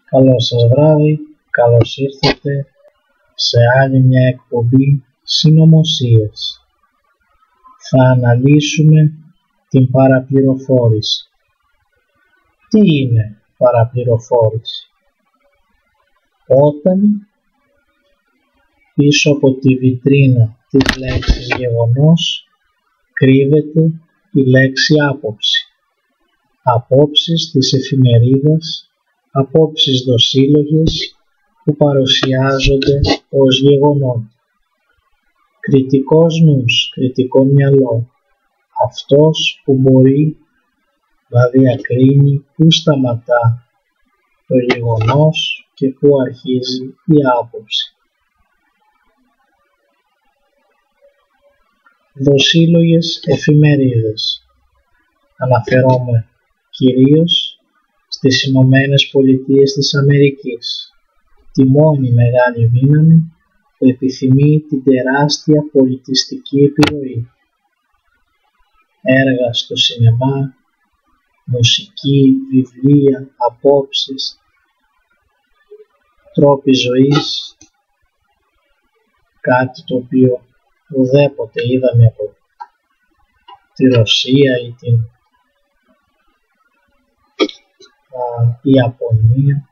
Καλό σας βράδυ, καλώς ήρθατε σε άλλη μια εκπομπή συνωμοσίες. Θα αναλύσουμε την παραπληροφόρηση. Τι είναι παραπληροφόρηση? Όταν πίσω από τη βιτρίνα της λέξης γεγονός κρύβεται η λέξη άποψη. Απόψεις της εφημερίδας, απόψεις δοσύλλογες που παρουσιάζονται ως γεγονότα. Κριτικός νους, κριτικό μυαλό, αυτός που μπορεί να διακρίνει πού σταματά το γεγονός και πού αρχίζει η άποψη. Δοσύλλογες εφημερίδες. Αναφερόμαι κυρίως στις Ηνωμένες Πολιτείες της Αμερικής, τη μόνη μεγάλη δύναμη που επιθυμεί την τεράστια πολιτιστική επιρροή. Έργα στο σινεμά, μουσική, βιβλία, απόψεις, τρόποι ζωής, κάτι το οποίο ουδέποτε είδαμε από τη Ρωσία ή την Ιαπωνία,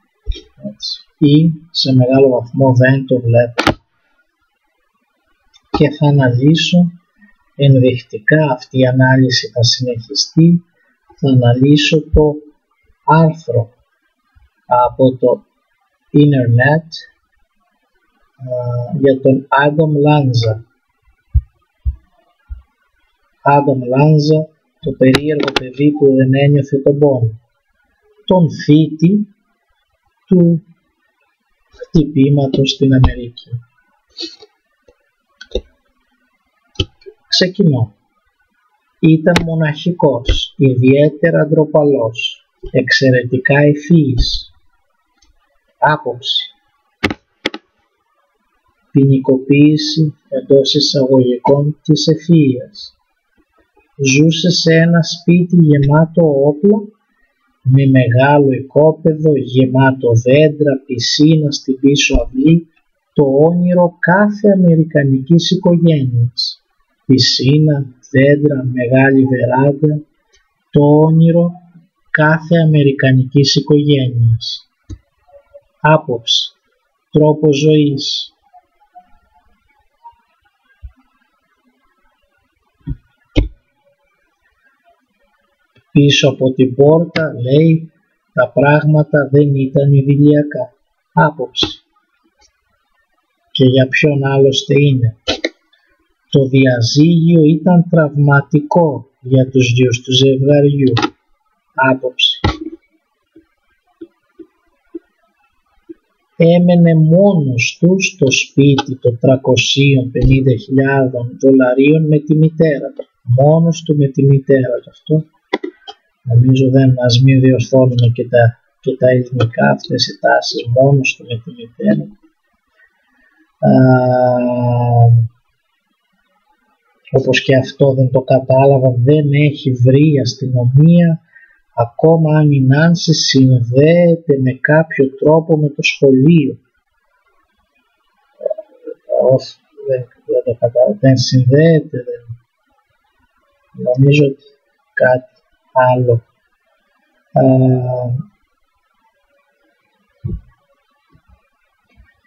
ή σε μεγάλο βαθμό δεν το βλέπω, και θα αναλύσω ενδεικτικά. Αυτή η ανάλυση θα συνεχιστεί. Θα αναλύσω το άρθρο από το ίντερνετ για τον Άνταμ Λάνζα. Άνταμ Λάνζα, το περίεργο παιδί που δεν ένιωθε τον πόνο, τον θήτη του χτυπήματος στην Αμερική. Ξεκινώ. Ήταν μοναχικός, ιδιαίτερα ντροπαλός, εξαιρετικά ευφυής. Άποψη. Ποινικοποίηση εντός εισαγωγικών της ευφυΐας. Ζούσε σε ένα σπίτι γεμάτο όπλα, με μεγάλο οικόπεδο, γεμάτο δέντρα, πισίνα στην πίσω αυλή, το όνειρο κάθε αμερικανικής οικογένειας. Πισίνα, δέντρα, μεγάλη βεράντα, το όνειρο κάθε αμερικανικής οικογένειας. Άποψη, τρόπος ζωής. Πίσω από την πόρτα, λέει, τα πράγματα δεν ήταν ιδηλιακά. Άποψη. Και για ποιον άλλωστε είναι? Το διαζύγιο ήταν τραυματικό για τους γιους του ζευγαριού. Άποψη. Έμενε μόνος του στο σπίτι των $350,000 με τη μητέρα του. Μόνος του με τη μητέρα του. Αυτό νομίζω δεν μας μην διορθώνουμε και τα ελληνικά αυτές οι τάσεις. Μόνος του με τη μητέρα του. Όπως και αυτό δεν το κατάλαβα, δεν έχει βρει η αστυνομία ακόμα αν η Νάνση συνδέεται με κάποιο τρόπο με το σχολείο. Όχι, δεν το κατάλαβα, δεν συνδέεται, νομίζω ότι κάτι άλλο.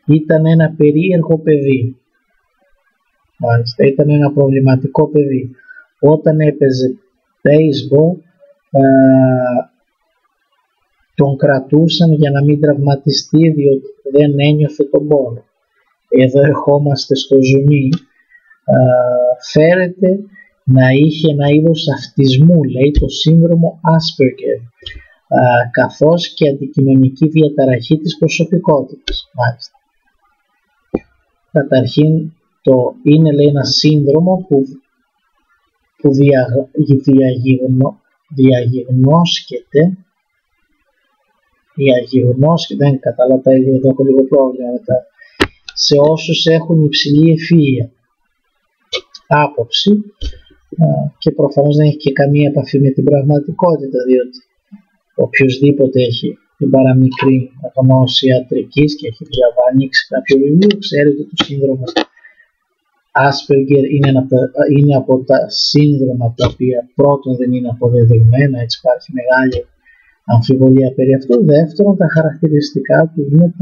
Ήταν ένα περίεργο παιδί. Μάλιστα, ήταν ένα προβληματικό παιδί. Όταν έπαιζε baseball, τον κρατούσαν για να μην τραυματιστεί, διότι δεν ένιωθε τον πόνο. Εδώ ερχόμαστε στο ζουμί. Φέρεται να είχε ένα είδος αυτισμού, λέει, το σύνδρομο Asperger, καθώς και αντικοινωνική διαταραχή της προσωπικότητας. Μάλιστα. Καταρχήν, είναι, λέει, ένα σύνδρομο που διαγιγνώσκεται, δεν καταλαβαίνω, εδώ έχω λίγο πρόβλημα μετά, σε όσους έχουν υψηλή ευφυΐα. Άποψη, και προφανώς δεν έχει και καμία επαφή με την πραγματικότητα, διότι οποιοσδήποτε έχει την παραμικρή γνώση ιατρικής και έχει ανοίξει κάποιο βιβλίο, ξέρετε το σύνδρομο Asperger είναι από τα σύνδρομα τα οποία πρώτον δεν είναι αποδεδειγμένα, έτσι υπάρχει μεγάλη αμφιβολία περί αυτού. Δεύτερον, τα χαρακτηριστικά του είναι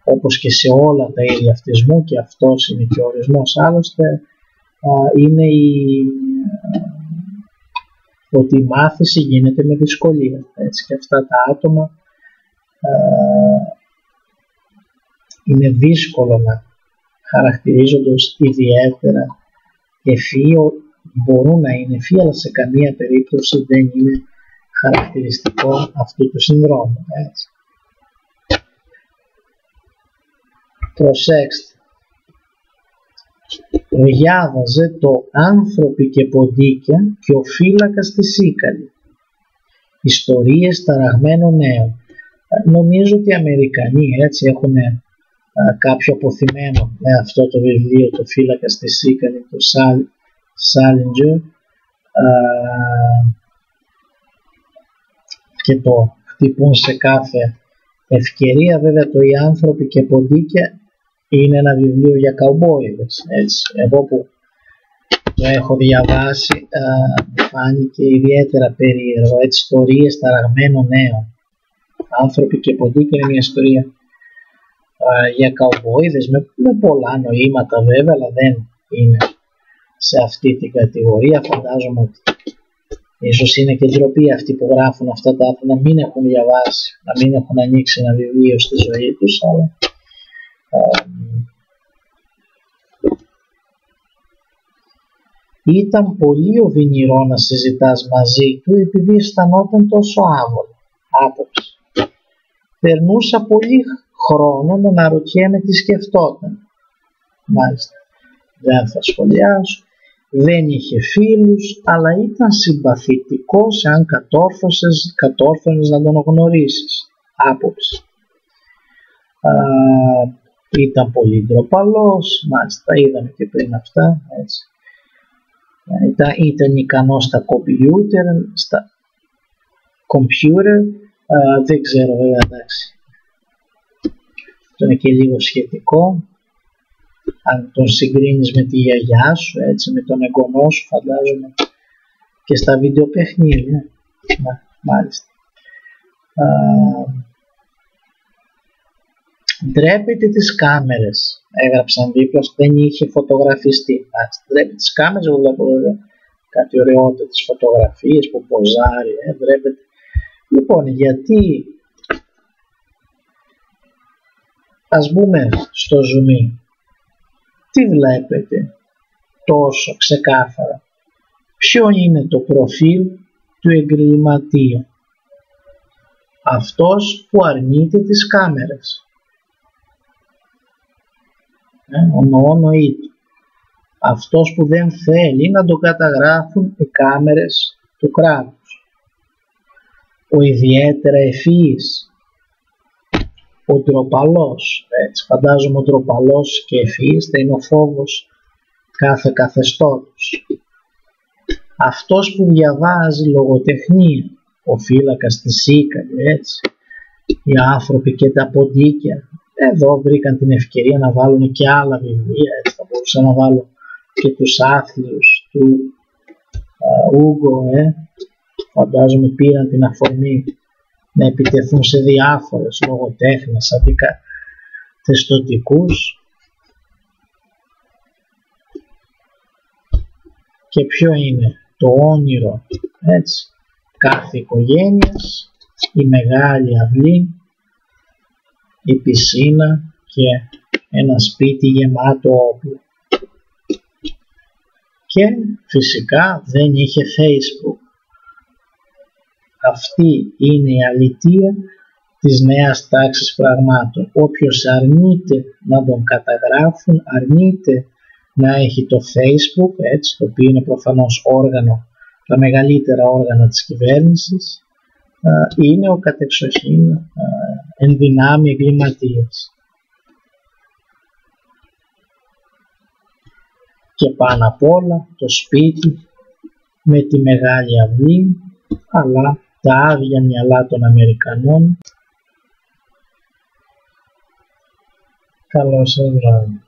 όπως και σε όλα τα είδη αυτισμού, και αυτός είναι και ο ορισμός άλλωστε, είναι ότι η μάθηση γίνεται με δυσκολία. Έτσι, και αυτά τα άτομα είναι δύσκολο να χαρακτηρίζονται ως ιδιαίτερα ευφυοί. Μπορούν να είναι ευφυοί, αλλά σε καμία περίπτωση δεν είναι χαρακτηριστικό αυτού του συνδρόμου. Έτσι. Προσέξτε, διάβαζε το «Άνθρωποι και ποντίκια» και ο φύλακας της Σίκαλη, ιστορίες ταραγμένων νέων. Νομίζω ότι οι Αμερικανοί έτσι έχουν κάποιο αποθυμένο με αυτό το βιβλίο, το φύλακας της Σίκαλη, το Σάλιντζερ, και το χτυπούν σε κάθε ευκαιρία. Βέβαια το «Οι άνθρωποι και ποντίκια» είναι ένα βιβλίο για καουμπόιδες. Εγώ που το έχω διαβάσει φάνηκε ιδιαίτερα περίεργο. Έτσι, ιστορίες ταραγμένων νέων. «Άνθρωποι και ποντίκια» είναι μια ιστορία για καουμπόιδες με πολλά νοήματα βέβαια, αλλά δεν είναι σε αυτή την κατηγορία. Φαντάζομαι ότι ίσως είναι και ντροπή αυτοί που γράφουν αυτά τα άτομα να μην έχουν διαβάσει, να μην έχουν ανοίξει ένα βιβλίο στη ζωή τους, αλλά ήταν πολύ οδυνηρό να συζητάς μαζί του επειδή αισθανόταν τόσο άβολο άποψη. Περνούσα πολύ χρόνο να αναρωτιέμαι τι σκεφτόταν. Μάλιστα, δεν θα σχολιάσω. Δεν είχε φίλους, αλλά ήταν συμπαθητικός αν κατόρθωνες να τον γνωρίσεις. Άποψη. Ήταν πολύ ντροπαλός, μάλιστα, είδαμε και πριν αυτά, έτσι. Ήταν ικανός στα computer, δεν ξέρω βέβαια, εντάξει. Αυτό είναι και λίγο σχετικό. Αν τον συγκρίνεις με τη γιαγιά σου, έτσι, με τον εγγονό σου, φαντάζομαι, και στα βιντεοπαιχνίδια. Μάλιστα. Ντρέπεται τις κάμερες, έγραψαν δίπλα, δεν είχε φωτογραφιστεί. Ντρέπεται τις κάμερες, εγώ βλέπω βέβαια κάτι ωραιότητες φωτογραφίες που ποζάρει, ντρέπεται. Λοιπόν, γιατί ας μπούμε στο zoom. Τι βλέπετε τόσο ξεκάθαρα? Ποιο είναι το προφίλ του εγκληματία? Αυτός που αρνείται τις κάμερες. Ονοεί του. Αυτός που δεν θέλει να το καταγράφουν οι κάμερες του κράτους. Ο ιδιαίτερα ευφυής. Ο ντροπαλός. Έτσι, φαντάζομαι ο ντροπαλός και ευφυής θα είναι ο φόβος κάθε καθεστώτος. Αυτός που διαβάζει λογοτεχνία. Ο φύλακας της Σίκαλη, έτσι. Οι άνθρωποι και τα ποντίκια. Εδώ βρήκαν την ευκαιρία να βάλουν και άλλα βιβλία, έτσι. Θα μπορούσα να βάλω και τους άθλιους του Ούγκο, φαντάζομαι πήραν την αφορμή να επιτεθούν σε διάφορες λογοτέχνες αντικαθεστωτικούς. Και ποιο είναι το όνειρο, έτσι, κάθε οικογένειας? Η μεγάλη αυλή, η πισίνα και ένα σπίτι γεμάτο όπλα. Και φυσικά δεν είχε Facebook. Αυτή είναι η αλήθεια της νέας τάξης πραγμάτων. Όποιος αρνείται να τον καταγράφουν, αρνείται να έχει το Facebook, έτσι, το οποίο είναι προφανώς όργανο, τα μεγαλύτερα όργανα της κυβέρνησης, είναι ο κατεξοχήν εν δυνάμει εγκληματίας. Και πάνω απ' όλα το σπίτι με τη μεγάλη αυλή, αλλά τα άδεια μυαλά των Αμερικανών Καλό σας βράδυ.